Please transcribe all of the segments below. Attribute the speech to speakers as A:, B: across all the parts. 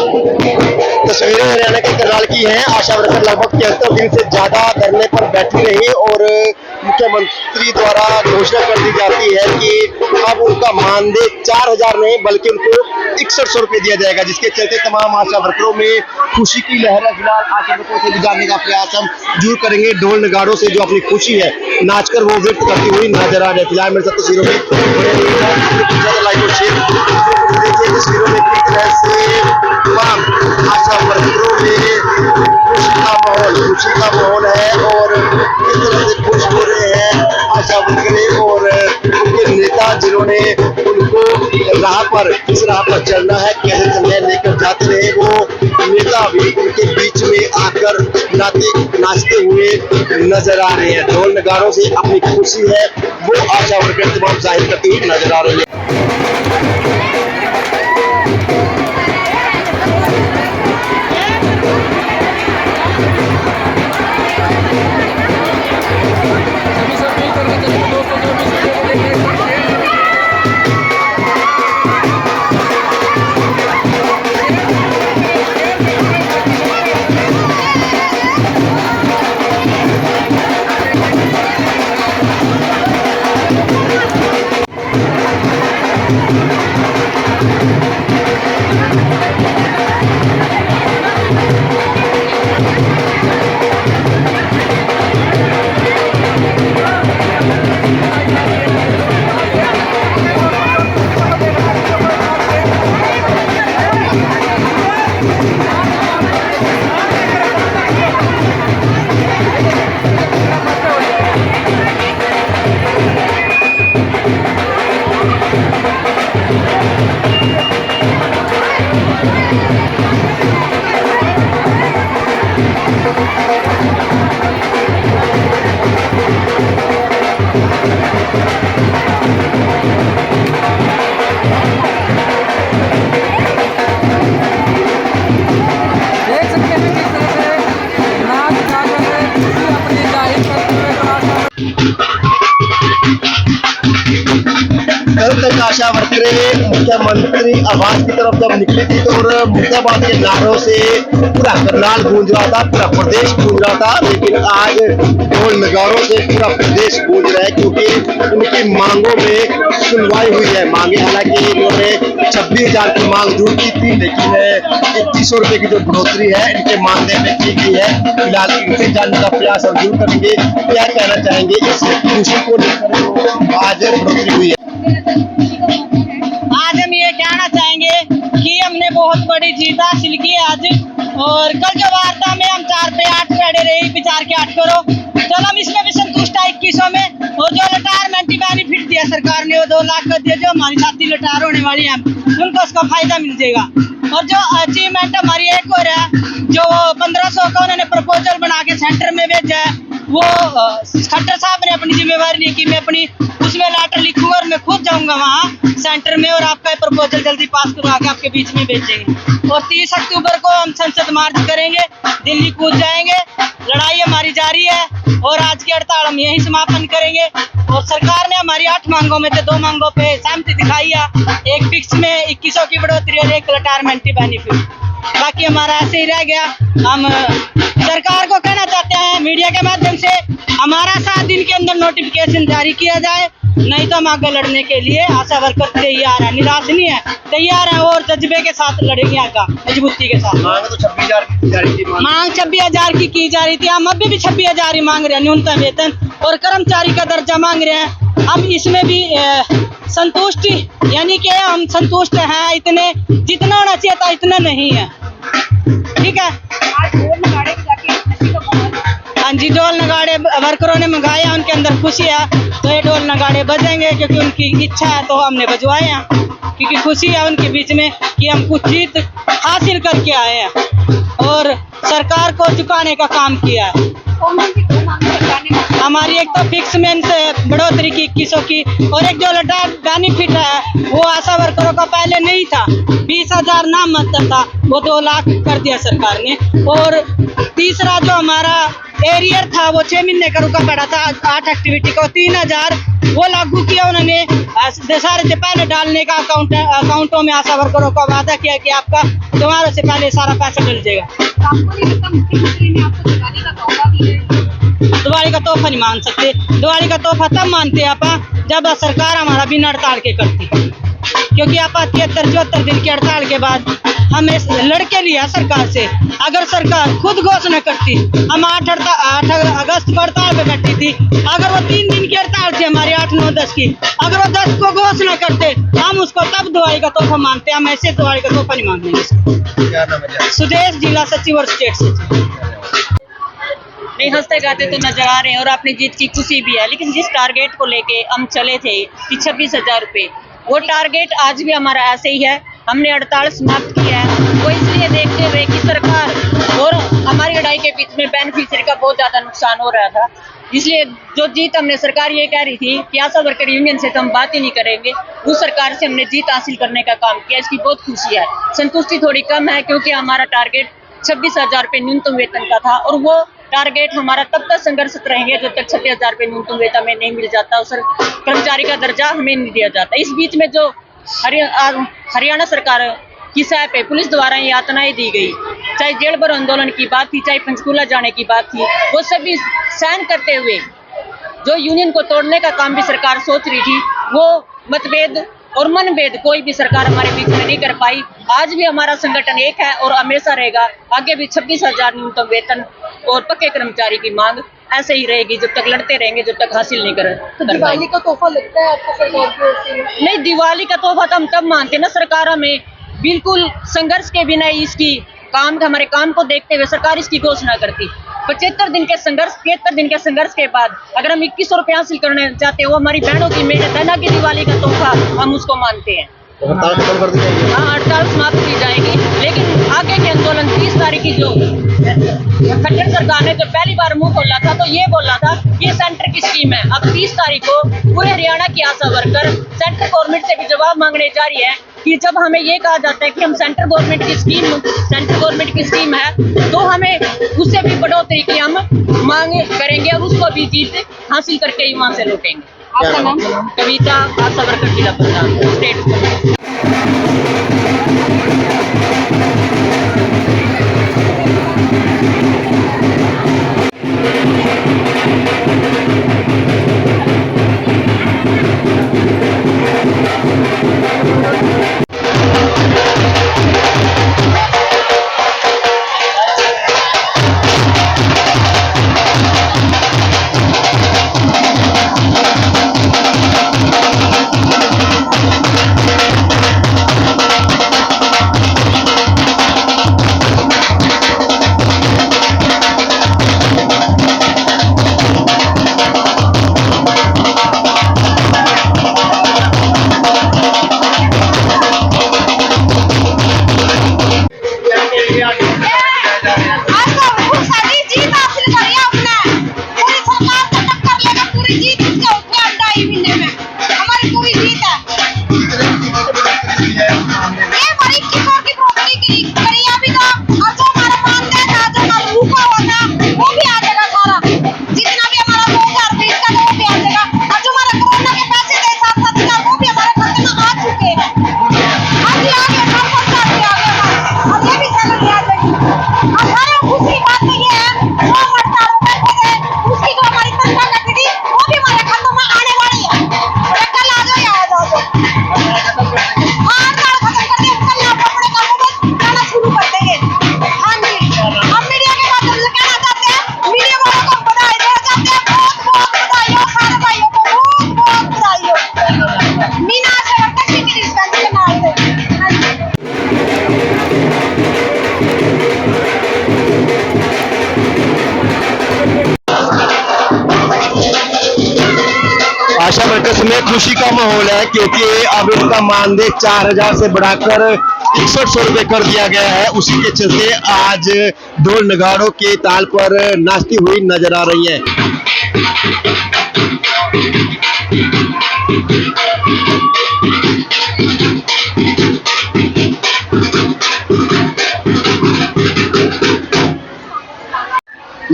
A: तस्वीरें हरियाणा के करनाल की हैं। आशा वर्कर लगभग 73 दिन से ज्यादा धरने पर बैठी रही और मुख्यमंत्री द्वारा घोषणा कर दी जाती है कि अब उनका मानदेय 4000 नहीं बल्कि उनको 6100 रुपए दिया जाएगा, जिसके चलते तमाम आशा वर्करों में खुशी की लहर है। फिलहाल आशा वर्करों से भी जानने का प्रयास हम जरूर करेंगे। ढोल नगाड़ों से जो अपनी खुशी है नाचकर वो व्यक्त करती हुई नजर आ रही है। फिलहाल मेरे साथ तस्वीरों में लाइक और शेयर देखिए तस्वीरों में किस तरह से तमाम आशा वर्करों में खुशी का माहौल है और किस तरह से खुश हो रहे हैं आशा वर्कर और उनके नेता जिन्होंने उनको इस राह पर चलना है, कैसे चलना लेकर जाते रहे, वो नेता भी उनके बीच में आकर नाचते हुए नजर आ रहे हैं। ढोल नगाड़ों से अपनी खुशी है वो आशा वर्कर तमाम जाहिर करती हुई नजर आ रही है। कल तक आशा वर्करें मुख्यमंत्री आवास की तरफ जब निकली थी तो और मुर्दाबाद के नारों से पूरा करनाल गूंज रहा था, पूरा प्रदेश गूंज रहा था, लेकिन आज ढोल नगाड़ों से पूरा प्रदेश गूंज रहा है क्योंकि उनकी मांगों में सुनवाई हुई है। मांगे हालांकि इन्होंने 26,000 की मांग जरूर की थी, लेकिन 2100 रुपए की जो बढ़ोतरी है इनके मानदेय में की गई है। फिलहाल इनसे जानने का प्रयास हम जरूर करेंगे, क्या कहना चाहेंगे इस खुशी को लेकर आज बढ़ोतरी हुई है।
B: आज हम ये कहना चाहेंगे कि हमने बहुत बड़ी जीत हासिल की है आज, और कल जो वार्ता में हम 4 पे 8 पे अड़े रहे विचार के 8 करो, चलो हम इसमें भी संतुष्ट है 2100 में। और जो रिटायरमेंट बेनिफिट दिया सरकार ने वो 2 लाख का दिया, जो हमारी साथी रिटायर होने वाली है उनको उसका फायदा मिल जाएगा। और जो अचीवमेंट हमारी एक और है, जो 1500 का उन्होंने प्रपोजल बना के सेंटर में भेजा है, वो खट्टर साहब ने अपनी जिम्मेवारी नहीं की। मैं अपनी उसमें लेटर लिखूंगा और मैं खुद जाऊंगा वहाँ सेंटर में और आपका प्रपोजल जल्दी पास करवा के आपके बीच में भेजेंगे। और 30 अक्टूबर को हम संसद मार्च करेंगे, दिल्ली कूद जाएंगे। लड़ाई हमारी जारी है और आज की हड़ताल हम यही समापन करेंगे। और सरकार ने हमारी 8 मांगों में से 2 मांगों पे सहमति दिखाई है, एक फिक्स में 2100 की बढ़ोतरी और एक रिटायरमेंट बेनिफिट। बाकी हमारा ऐसे ही रह गया। हम सरकार को कहना चाहते हैं मीडिया के माध्यम से हमारा 7 दिन के अंदर नोटिफिकेशन जारी किया जाए, नहीं तो हम आगे लड़ने के लिए आशा वर्कर तैयार है, निराश नहीं है, तैयार है और जज्बे के साथ लड़ेंगे आगे मजबूती के साथ।
A: मांग तो 26,000 की जारी थी,
B: मांग 26,000 की जा रही थी, हम अभी भी 26,000 ही मांग रहे हैं न्यूनतम वेतन, और कर्मचारी का दर्जा मांग रहे हैं। हम इसमें भी संतुष्टि यानी कि हम संतुष्ट हैं, इतने जितना होना चाहिए था इतना नहीं है। ठीक है, हाँ जी, ढोल नगाड़े वर्करों ने मंगाया, उनके अंदर खुशी है तो ये ढोल नगाड़े बजेंगे क्योंकि उनकी इच्छा है, तो हमने बजवाए हैं क्योंकि खुशी है उनके बीच में कि हम कुछ जीत हासिल करके आए हैं और सरकार को झुकाने का काम किया है। हमारी एक तो फिक्स में से बढ़ोतरी की 2100 की, और एक जो रिटायर बेनिफिट है वो आशा वर्करों का पहले नहीं था, 20,000 नाम मतलब था, वो 2 लाख कर दिया सरकार ने। और तीसरा जो हमारा एरियर था वो 6 महीने का रुका पड़ा था, 8 एक्टिविटी को 3000 वो लागू किया उन्होंने। दशहरे से पहले डालने का अकाउंटों में आशा वर्करों को वादा किया कि आपका त्योहारों से पहले सारा पैसा डल जाएगा।
C: आपको नहीं लगता मुख्यमंत्री ने आपको दिवाली का तोहफा दिया है?
B: दिवाली का तोहफा नहीं मान सकते। दिवाली का तोहफा तब मानते हैं आप जब सरकार हमारा बिना हड़ताल के करती, क्योंकि आप 73-74 दिन की हड़ताल के बाद हमें लड़के लिया सरकार से। अगर सरकार खुद घोषणा करती, हम 8 अगस्त को हड़ताल पे बैठी थी, अगर वो 3 दिन की हड़ताल थी हमारी 8, 9, 10 की, अगर वो 10 को घोषणा करते हम उसको तब दिवाली का तोहफा मानते। हम ऐसे दिवाली का तोहफा नहीं मानते।
A: क्या नाम है?
B: सुदेश, जिला सचिव और स्टेट सचिव। नहीं, हंसते गाते तो नजर आ रहे हैं और अपनी जीत की खुशी भी है, लेकिन जिस टारगेट को लेके हम चले थे कि 26,000 रुपये, वो टारगेट आज भी हमारा ऐसे ही है। हमने हड़ताल समाप्त किया है वो इसलिए देखते हुए कि सरकार और हमारी लड़ाई के बीच में बेनिफिशियरी का बहुत ज़्यादा नुकसान हो रहा था। इसलिए जो जीत हमने, सरकार ये कह रही थी कि आशा वर्कर यूनियन से तो हम बात ही नहीं करेंगे, उस सरकार से हमने जीत हासिल करने का काम किया। इसकी बहुत खुशी है। संतुष्टि थोड़ी कम है क्योंकि हमारा टारगेट 26,000 रुपये न्यूनतम वेतन का था और वो टारगेट हमारा तब तक संघर्षरत रहेंगे जब तक 26,000 रुपये न्यूनतम वेतन हमें नहीं मिल जाता और कर्मचारी का दर्जा हमें नहीं दिया जाता। इस बीच में जो हरियाणा सरकार की सहाय पे पुलिस द्वारा यातनाएं दी गई, चाहे जेल भरो आंदोलन की बात थी, चाहे पंचकूला जाने की बात थी, वो सभी सहन करते हुए जो यूनियन को तोड़ने का काम भी सरकार सोच रही थी, वो मतभेद और मनभेद कोई भी सरकार हमारे बीच में नहीं कर पाई। आज भी हमारा संगठन एक है और हमेशा रहेगा। आगे भी 26,000 न्यूनतम वेतन और पक्के कर्मचारी की मांग ऐसे ही रहेगी जब तक लड़ते रहेंगे, जब तक हासिल नहीं कर।
C: तो दिवाली का तोहफा लगता है आपको सरकार की ओर से?
B: नहीं, दिवाली का तोहफा तो हम तब मानते ना, सरकार हमें बिल्कुल संघर्ष के बिना इसकी हमारे काम को देखते हुए सरकार इसकी घोषणा करती। 75 दिन के संघर्ष, 73 दिन के संघर्ष के बाद अगर हम 2100 रुपये हासिल करना चाहते हैं, वो हमारी बहनों की मेहनत है ना कि दिवाली का तोहफा हम उसको मानते हैं।
A: हड़ताल खत्म कर दी जाएगी?
B: हाँ, हड़ताल समाप्त की जाएगी, लेकिन आगे के आंदोलन 30 तारीख की जो खट्टर सरकार ने जो पहली बार मुंह खोला था तो ये बोला था ये सेंटर की स्कीम है। अब 30 तारीख को पूरे हरियाणा की आशा वर्कर सेंट्रल गवर्नमेंट से भी जवाब मांगने जा रही है कि जब हमें ये कहा जाता है कि हम सेंट्रल गवर्नमेंट की स्कीम है तो हमें उससे भी बढ़ोतरी की हम मांग करेंगे और उसको भी जीत हासिल करके ही वहां से लौटेंगे।
C: आपका नाम?
B: कविता, आशा वर्कर जिला प्रधान, स्टेट।
A: आशा वर्कर्स में खुशी का माहौल है क्योंकि अब इनका मानदेय 4,000 से बढ़ाकर 6100 रुपये कर दिया गया है। उसी के चलते आज ढोल नगाड़ों के ताल पर नाचती हुई नजर आ रही है।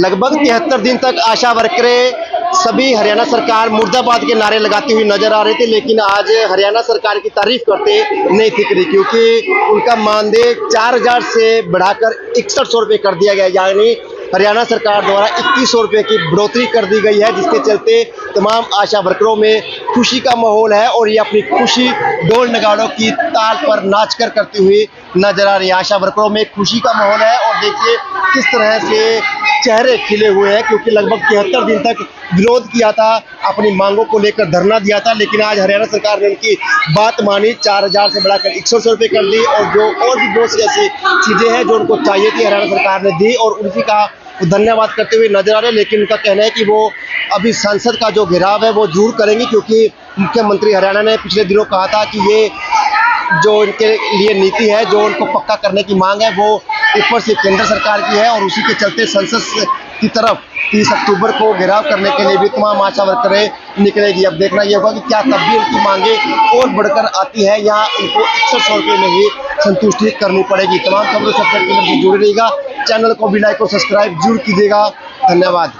A: लगभग 73 दिन तक आशा वर्करें सभी हरियाणा सरकार मुर्दाबाद के नारे लगाती हुई नजर आ रहे थे, लेकिन आज हरियाणा सरकार की तारीफ करते नहीं दिख रही, क्योंकि उनका मानदेय 4000 से बढ़ाकर 6100 रुपये कर दिया गया। यानी हरियाणा सरकार द्वारा 2100 रुपये की बढ़ोतरी कर दी गई है, जिसके चलते तमाम आशा वर्करों में खुशी का माहौल है और ये अपनी खुशी ढोल नगाड़ों की ताल पर नाच कर करती हुई नजर आ रही है। आशा वर्करों में खुशी का माहौल है और देखिए किस तरह से चेहरे खिले हुए हैं, क्योंकि लगभग 73 दिन तक विरोध किया था, अपनी मांगों को लेकर धरना दिया था, लेकिन आज हरियाणा सरकार ने उनकी बात मानी, 4000 से बढ़ाकर 6100 रुपये कर दी और जो और भी बहुत सी ऐसी चीजें हैं जो उनको चाहिए थी हरियाणा सरकार ने दी और उसी का धन्यवाद करते हुए नजर आ रहे हैं। लेकिन उनका कहना है कि वो अभी संसद का जो घेराव है वो जरूर करेंगे, क्योंकि मुख्यमंत्री हरियाणा ने पिछले दिनों कहा था कि ये जो इनके लिए नीति है, जो उनको पक्का करने की मांग है, वो ऊपर से केंद्र सरकार की है और उसी के चलते संसद की तरफ 30 अक्टूबर को घेराव करने के लिए भी तमाम आशा वर्करें निकलेगी। अब देखना यह होगा कि क्या तब भी उनकी मांगे और बढ़कर आती है या उनको 6100 रुपये में ही संतुष्टि करनी पड़ेगी। तमाम खबरों से जुड़े रहिएगा, चैनल को भी लाइक और सब्सक्राइब जरूर कीजिएगा। धन्यवाद।